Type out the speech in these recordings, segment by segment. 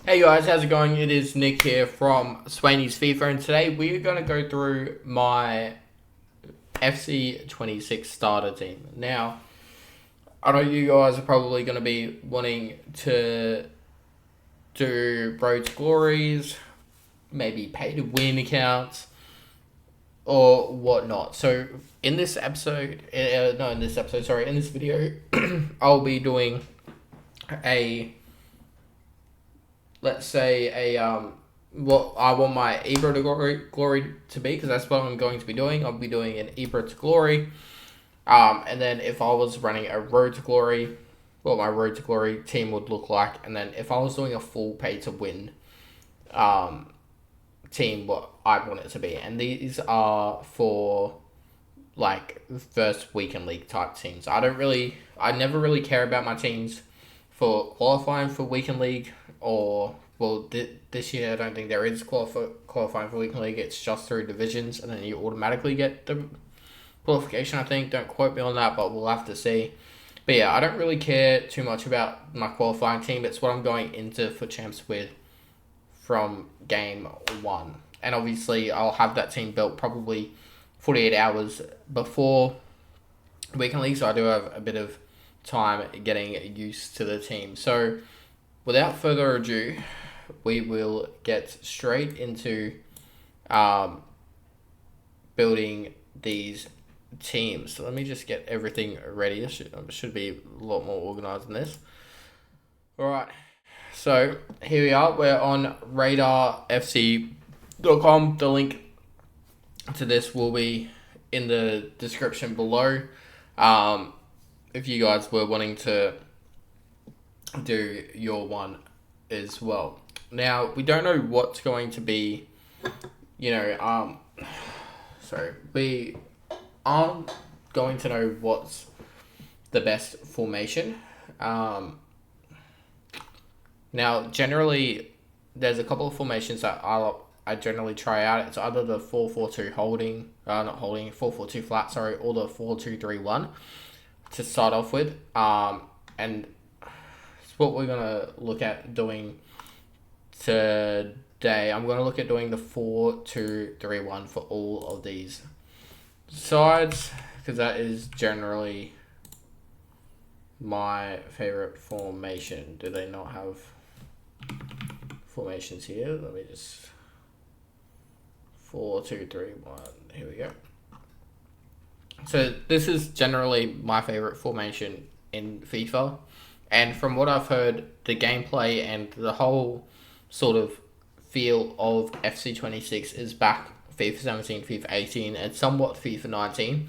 Hey guys, how's it going? It is Nick here from Swaney's FIFA, and today we're going to go through my FC26 starter team. Now, I know you guys are probably going to be wanting to do Road to Glories, maybe pay to win accounts, or whatnot. So, in this episode, in this video, I'll be doing a let's say what I want my Ebro to glory to be, because that's what I'm going to be doing. I'll be doing an Ebro to glory, and then if I was running a road to glory, what my road to glory team would look like, and then if I was doing a full pay to win team, what I want it to be. And these are for like first weekend league type teams. I never really care about my teams for qualifying for weekend league, or this year I don't think there is qualifying for weekend league. It's just through divisions, and then you automatically get the qualification. I think. Don't quote me on that, but we'll have to see. But yeah, I don't really care too much about my qualifying team. It's what I'm going into for champs with from game one, and obviously I'll have that team built probably 48 hours before weekend league, so I do have a bit of time getting used to the team. So without further ado, we will get straight into building these teams. So let me just get everything ready. It should be a lot more organized than this. All right. So here we are. We're on radarfc.com. The link to this will be in the description below. If you guys were wanting to do your one as well. Now, we don't know what's going to be, we aren't going to know what's the best formation. Now, generally, there's a couple of formations that I generally try out. It's either the 4-4-2 4-4-2 flat, or the 4-2-3-1 to start off with. And it's what we're going to look at doing today. I'm going to look at doing the 4-2-3-1 for all of these sides, because that is generally my favorite formation. Do they not have formations here? Let me just 4-2-3-1. Here we go. So this is generally my favorite formation in FIFA, and from what I've heard, the gameplay and the whole sort of feel of FC26 is back FIFA 17, FIFA 18, and somewhat FIFA 19.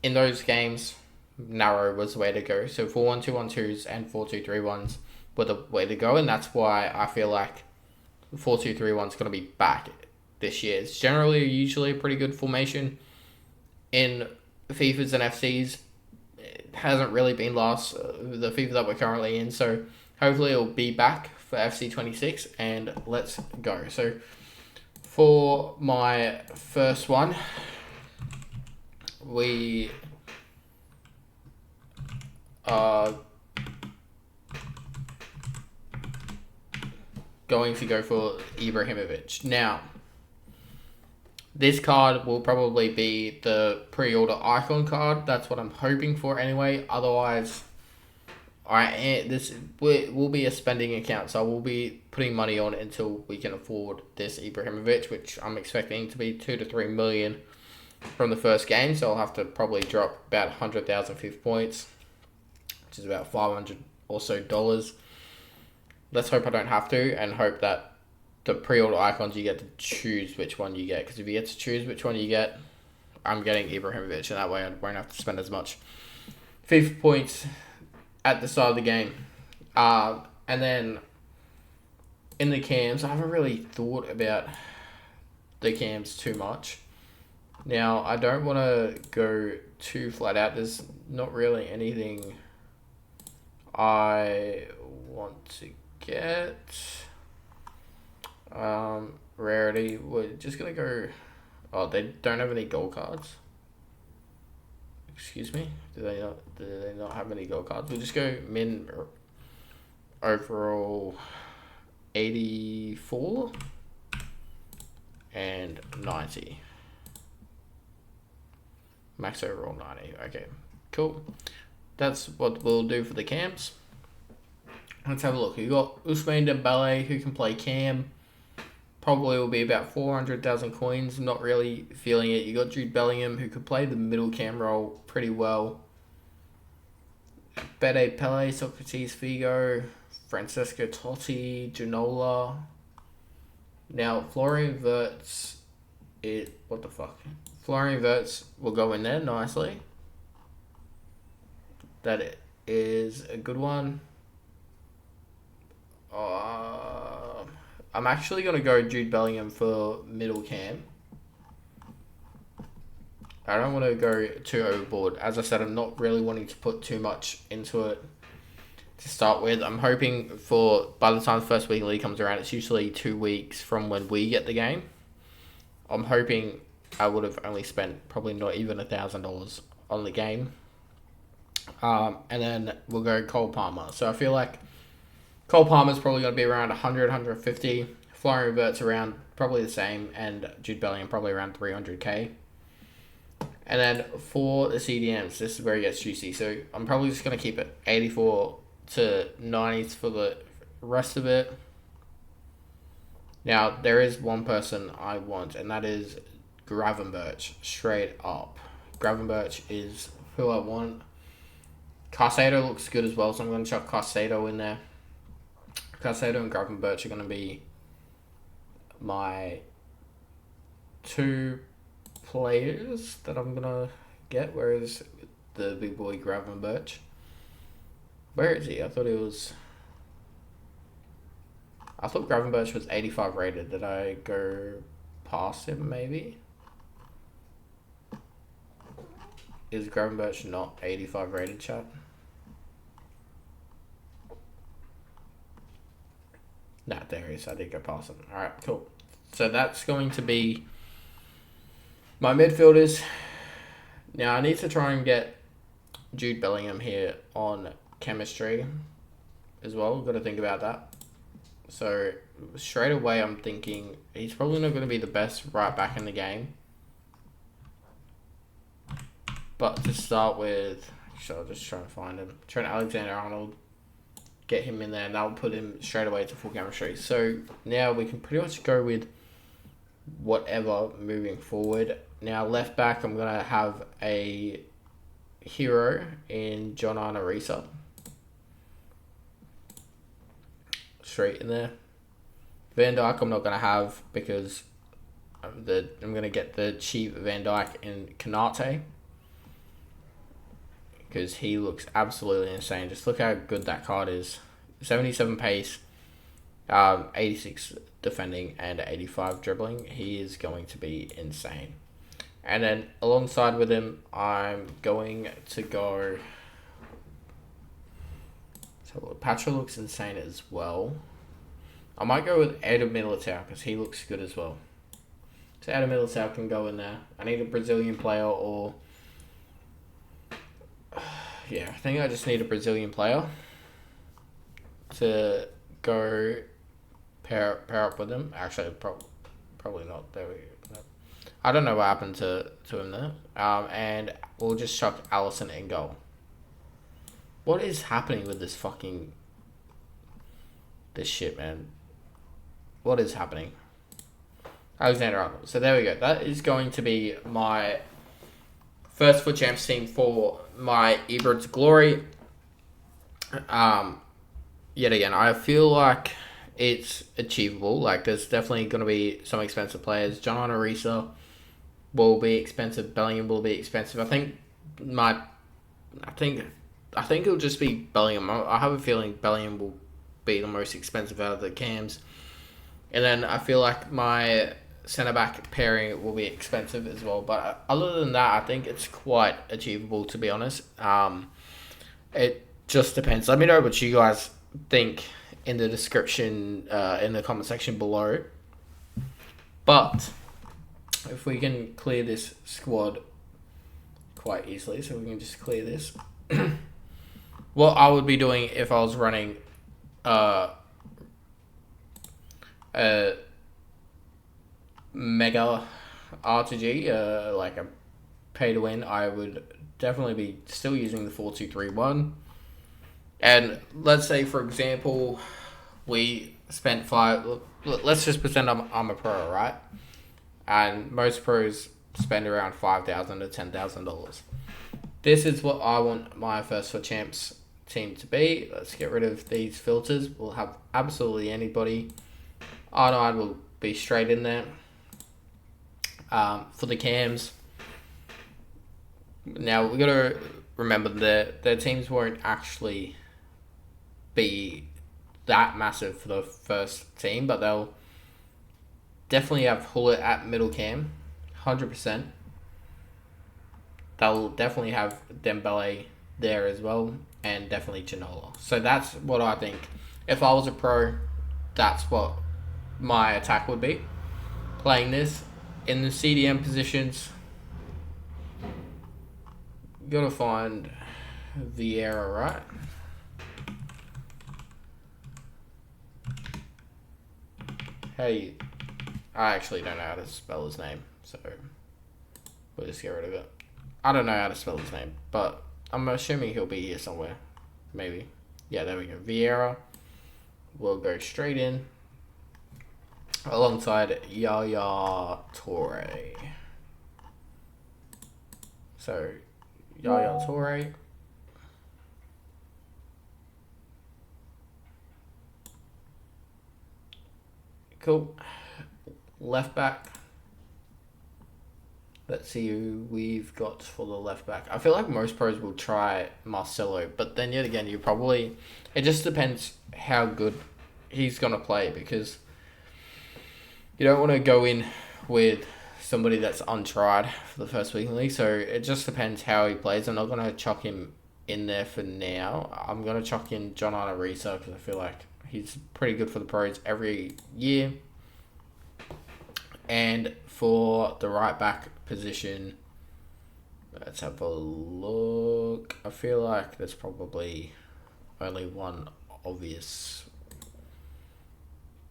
In those games, narrow was the way to go. So 4-1-2-1-2s and 4-2-3-1s were the way to go, and that's why I feel like 4-2-3-1 is going to be back this year. It's usually a pretty good formation in FIFAs and FCs. It hasn't really been lost, the FIFA that we're currently in, so hopefully it'll be back for FC26, and let's go. So for my first one, we are going to go for Ibrahimovic. Now, this card will probably be the pre-order icon card. That's what I'm hoping for anyway. Otherwise, this will be a spending account, so I will be putting money on until we can afford this Ibrahimovic, which I'm expecting to be 2 to 3 million from the first game. So I'll have to probably drop about 100,000 FIFA points, which is about $500 or so. Let's hope I don't have to, and hope that the pre-order icons you get to choose which one you get. Because if you get to choose which one you get, I'm getting Ibrahimovic, and that way I won't have to spend as much FIFA points at the start of the game. And then in the cams, I haven't really thought about the cams too much. Now, I don't want to go too flat out. There's not really anything I want to get. Rarity, we're just going to go... Oh, they don't have any gold cards. Excuse me? Do they not have any gold cards? We'll just go min overall 84 and 90. Max overall 90. Okay, cool. That's what we'll do for the cams. Let's have a look. You got Ousmane Dembele, who can play cam. Probably will be about 400,000 coins. I'm not really feeling it. You got Jude Bellingham, who could play the middle cam role pretty well. Bede Pele, Socrates Figo, Francesco Totti, Ginola. Now, Florian Wirtz, what the fuck? Florian Wirtz will go in there nicely. That is a good one. I'm actually going to go Jude Bellingham for middle cam. I don't want to go too overboard. As I said, I'm not really wanting to put too much into it to start with. I'm hoping for, by the time the first week of league comes around, it's usually 2 weeks from when we get the game. I'm hoping I would have only spent probably not even $1,000 on the game. And then we'll go Cole Palmer. So I feel like Cole Palmer's probably going to be around 100, 150. Florian Wirtz around probably the same. And Jude Bellingham probably around 300k. And then for the CDMs, this is where it gets juicy. So I'm probably just going to keep it 84 to 90s for the rest of it. Now, there is one person I want, and that is Gravenberch, straight up. Gravenberch is who I want. Caicedo looks good as well, so I'm going to chuck Caicedo in there. Caicedo and Gravenberch are going to be my 2 players that I'm going to get, whereas the big boy Gravenberch. Where is he? I thought Gravenberch was 85 rated. Did I go past him, maybe? Is Gravenberch not 85 rated, chat? Nah, there he is. I did go past him. Alright, cool. So that's going to be my midfielders. Now, I need to try and get Jude Bellingham here on chemistry as well. Got to think about that. So, straight away, I'm thinking he's probably not going to be the best right back in the game. But to start with, so I'll just try and find him. Trent Alexander-Arnold. Get him in there, and that'll put him straight away to full chemistry. So now we can pretty much go with whatever moving forward. Now left back, I'm going to have a hero in John Arisa. Straight in there. Van Dijk I'm not going to have because I'm going to get the cheap Van Dijk in Kanate. Because he looks absolutely insane. Just look how good that card is. 77 pace, 86 defending, and 85 dribbling. He is going to be insane. And then alongside with him, I'm going to go... So Patra looks insane as well. I might go with Eder Militao because he looks good as well. So Eder Militao can go in there. I need a Brazilian player or... Yeah, I think I just need a Brazilian player to go pair up with him. Actually, probably not. There we go. I don't know what happened to him there. And we'll just chuck Allison in goal. What is happening with this shit, man? What is happening? Alexander-Arnold. So there we go. That is going to be my first FUT Champs team for my Ebert's Glory. Yet again, I feel like it's achievable. Like, there's definitely going to be some expensive players. John Arisa will be expensive. Bellingham will be expensive. I think it'll just be Bellingham. I have a feeling Bellingham will be the most expensive out of the cams. And then I feel like my centre-back pairing will be expensive as well. But other than that, I think it's quite achievable, to be honest. It just depends. Let me know what you guys think in the description, in the comment section below. But if we can clear this squad quite easily, so we can just clear this. What I would be doing if I was running a mega RTG, like a pay to win, I would definitely be still using the 4-2-3-1. And let's say, for example, we spent let's just pretend I'm a pro, right? And most pros spend around $5,000 to $10,000. This is what I want my First for Champs team to be. Let's get rid of these filters. We'll have absolutely anybody. R9 will be straight in there. For the cams, now we got to remember that their teams won't actually be that massive for the first team, but they'll definitely have Hullet at middle cam, 100%. They'll definitely have Dembele there as well, and definitely Ginola. So that's what I think. If I was a pro, that's what my attack would be. Playing this in the CDM positions, you gotta find Vieira, right? Hey, I actually don't know how to spell his name, so we'll just get rid of it. I don't know how to spell his name, but I'm assuming he'll be here somewhere. Maybe. Yeah, there we go. Vieira will go straight in alongside Yaya Toure. So, Yaya Toure. Cool. Left back. Let's see who we've got for the left back. I feel like most pros will try Marcelo, but then yet again, it just depends how good he's going to play, because you don't want to go in with somebody that's untried for the first week in the league. So it just depends how he plays. I'm not going to chuck him in there for now. I'm going to chuck in John Arisa because I feel like he's pretty good for the pros every year. And for the right back position, let's have a look. I feel like there's probably only one obvious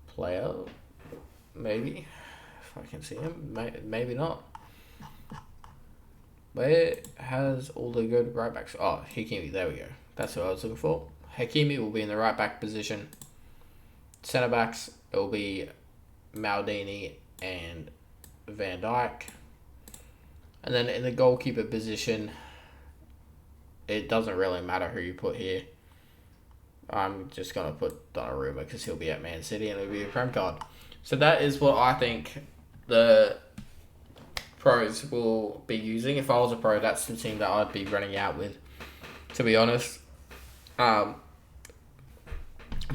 player, maybe, if I can see him. Maybe not. Where has all the good right backs? Oh, Hakimi, there we go. That's what I was looking for. Hakimi will be in the right back position. Centre backs, it will be Maldini and Van Dijk. And then in the goalkeeper position, it doesn't really matter who you put here. I'm just going to put Donnarumma because he'll be at Man City and it'll be a Prem card. So that is what I think the pros will be using. If I was a pro, that's the team that I'd be running out with, to be honest. It's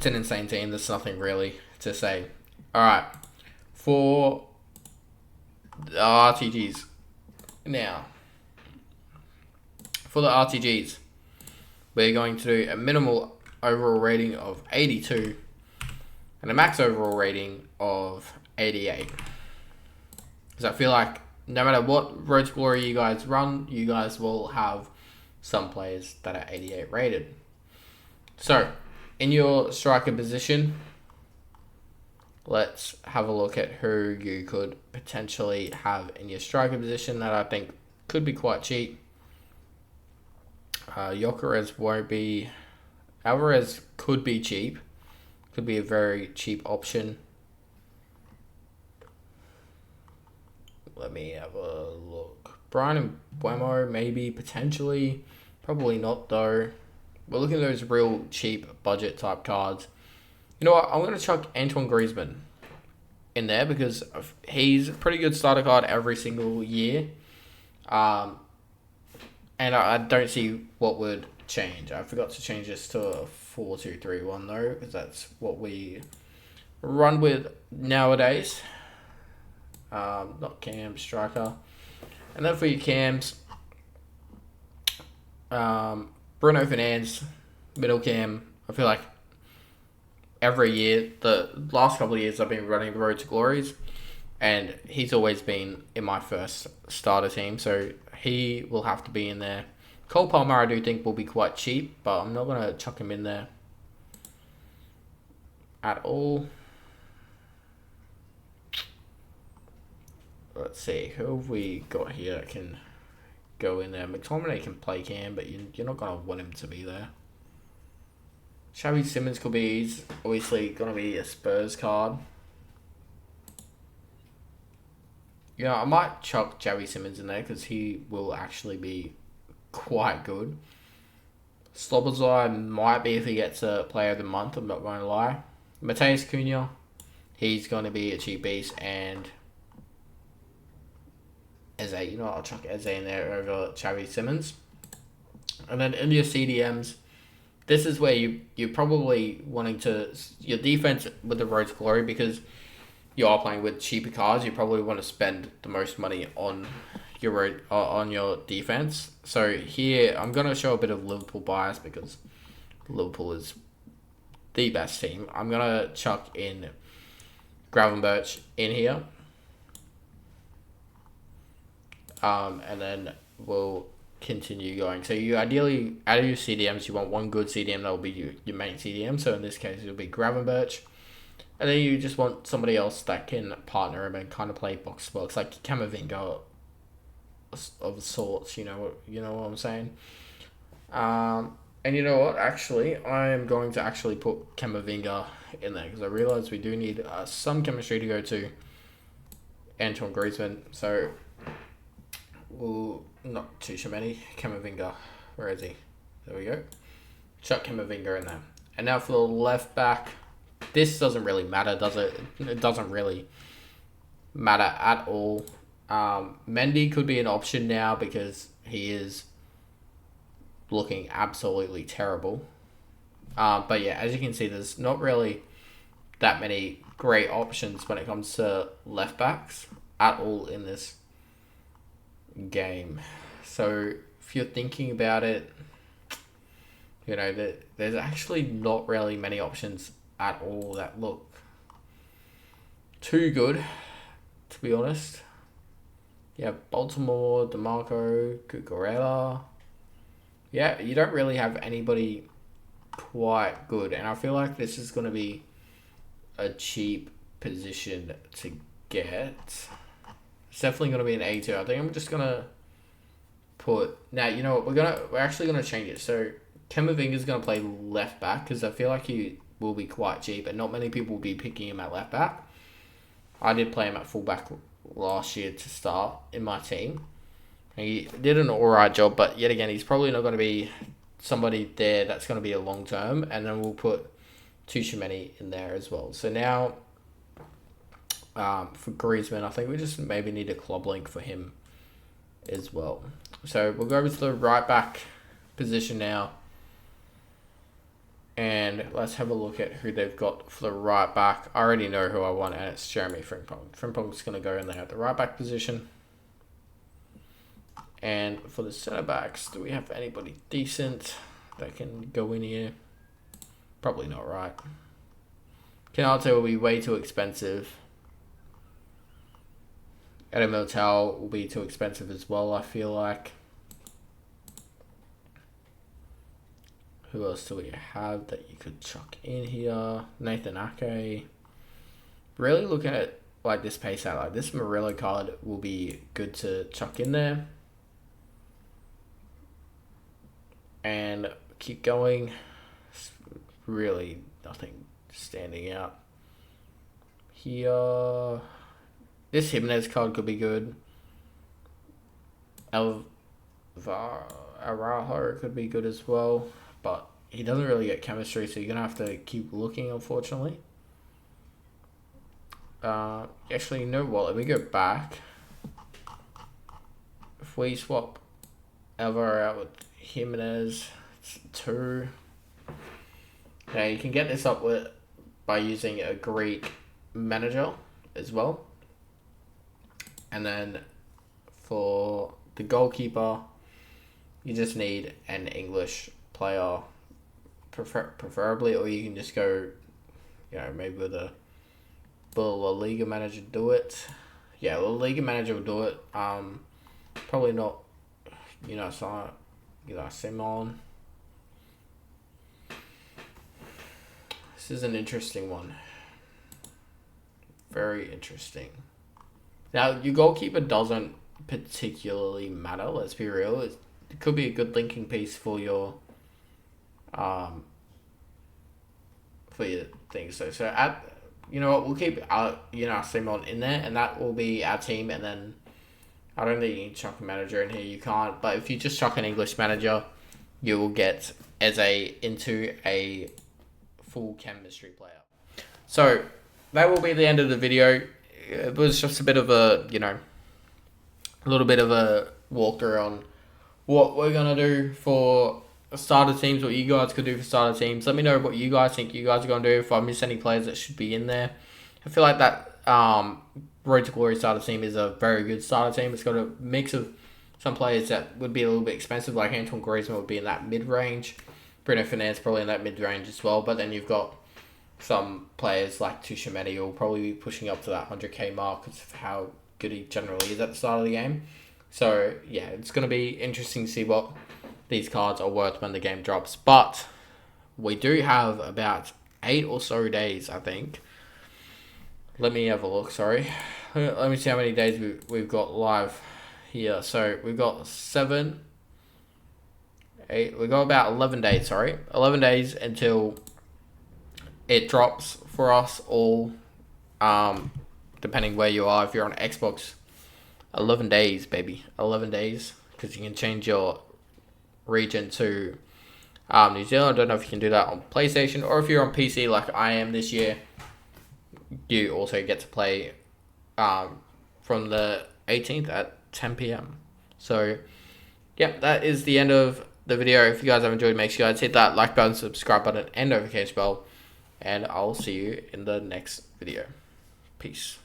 an insane team. There's nothing really to say. Alright, for the RTGs. Now, for the RTGs, we're going to do a minimal overall rating of 82 and a max overall rating of 88. Because I feel like no matter what Road to Glory you guys run, you guys will have some players that are 88 rated. So, in your striker position, let's have a look at who you could potentially have in your striker position that I think could be quite cheap. Gyökeres won't be. Alvarez could be cheap. Could be a very cheap option. Let me have a look. Brian Mbeumo, maybe, potentially. Probably not, though. We're looking at those real cheap budget type cards. You know what? I'm going to chuck Antoine Griezmann in there because he's a pretty good starter card every single year. And I don't see what would change. I forgot to change this to a 4-2-3-1 though, because that's what we run with nowadays. Not cam, striker. And then for your cams, Bruno Fernandes, middle cam. I feel like every year, the last couple of years I've been running the Road to Glories, and he's always been in my first starter team, so he will have to be in there. Cole Palmer I do think will be quite cheap, but I'm not going to chuck him in there at all. let's see, who have we got here that can go in there? McTominay can play cam, but you're not going to want him to be there. Xavi Simons could be, he's obviously going to be a Spurs card. Yeah, I might chuck Xavi Simons in there because he will actually be quite good. Slobozai might be if he gets a player of the month, I'm not going to lie. Mateus Cunha, he's going to be a cheap beast, and Eze, you know what, I'll chuck Eze in there over Xavi Simons. And then in your CDMs, this is where you're probably wanting to, your defense with the road to glory, because you are playing with cheaper cards, you probably want to spend the most money on your road, on your defense. So here, I'm going to show a bit of Liverpool bias because Liverpool is the best team. I'm going to chuck in Gravenberch in here. And then we'll continue going. So you ideally, out of your CDMs, you want one good CDM that will be your main CDM. So in this case, it'll be Gravenberch. And then you just want somebody else that can partner him and kind of play box to box, like Camavinga of sorts, you know what I'm saying? And you know what, actually, I am going to actually put Camavinga in there because I realise we do need some chemistry to go to Antoine Griezmann. So, we'll not too many. Camavinga, where is he? There we go. Chuck Camavinga in there. And now for the left back, this doesn't really matter, does it? It doesn't really matter at all. Mendy could be an option now because he is looking absolutely terrible. But yeah, as you can see, there's not really that many great options when it comes to left backs at all in this game. So if you're thinking about it, you know, there's actually not really many options at all that look too good, to be honest. Yeah, Baltimore, DeMarco, Cucurella. Yeah, you don't really have anybody quite good. And I feel like this is going to be a cheap position to get. It's definitely going to be an A2. I think I'm just going to put... Now, you know what? We're actually going to change it. So, Camavinga is going to play left back because I feel like he will be quite cheap and not many people will be picking him at left back. I did play him at full back last year to start in my team. He did an alright job, but yet again, he's probably not going to be somebody there that's going to be a long term. And then we'll put Tchouaméni in there as well. So now, for Griezmann, I think we just maybe need a club link for him as well. So we'll go over to the right back position now. And let's have a look at who they've got for the right back. I already know who I want, and it's Jeremy Frimpong. Frimpong's going to go in there at the right back position. And for the centre backs, do we have anybody decent that can go in here? Probably not, right? Canate will be way too expensive. Adam Militao will be too expensive as well, I feel like. Who else do we have that you could chuck in here? Nathan Ake. Really looking at like this pace out, like this Murillo card will be good to chuck in there. And keep going. Really nothing standing out here. This Jimenez card could be good. Araujo could be good as well. But he doesn't really get chemistry, so you're going to have to keep looking, unfortunately. Actually, you know what? Let me go back. If we swap Alvaro out with Jimenez, it's 2. Now, you can get this up with by using a Greek manager as well. And then for the goalkeeper, you just need an English player, preferably, or you can just go, you know, maybe with a La Liga manager do it. Yeah, La Liga manager will do it. Probably not, Simon. This is an interesting one. Very interesting. Now, your goalkeeper doesn't particularly matter, let's be real. It could be a good linking piece for your things. So at, you know what, we'll keep Simon in there, and that will be our team. And then I don't think you can chuck a manager in here. You can't. But if you just chuck an English manager, you will get Eze into a full chemistry player. So that will be the end of the video. It was just a bit of a, a little bit of a walkthrough on what we're going to do for starter teams, what you guys could do for starter teams. Let me know what you guys think you guys are going to do. If I miss any players that should be in there. I feel like that Road to Glory starter team is a very good starter team. It's got a mix of some players that would be a little bit expensive, like Antoine Griezmann would be in that mid-range. Bruno Fernandes probably in that mid-range as well. But then you've got some players like Tuchemedi who will probably be pushing up to that 100k mark because of how good he generally is at the start of the game. So, yeah, it's going to be interesting to see what these cards are worth when the game drops. But we do have about 8 or so days, I think. Let me have a look, sorry. Let me see how many days we've got live here. So, we've got 7, 8, we've got about 11 days, sorry. 11 days until it drops for us all, depending where you are. If you're on Xbox, 11 days, baby. 11 days, because you can change your region to New Zealand. I don't know if you can do that on PlayStation, or if you're on PC like I am this year, you also get to play from the 18th at 10 p.m. So, yeah, that is the end of the video. If you guys have enjoyed, make sure you guys hit that like button, subscribe button, and notification bell. And I'll see you in the next video. Peace.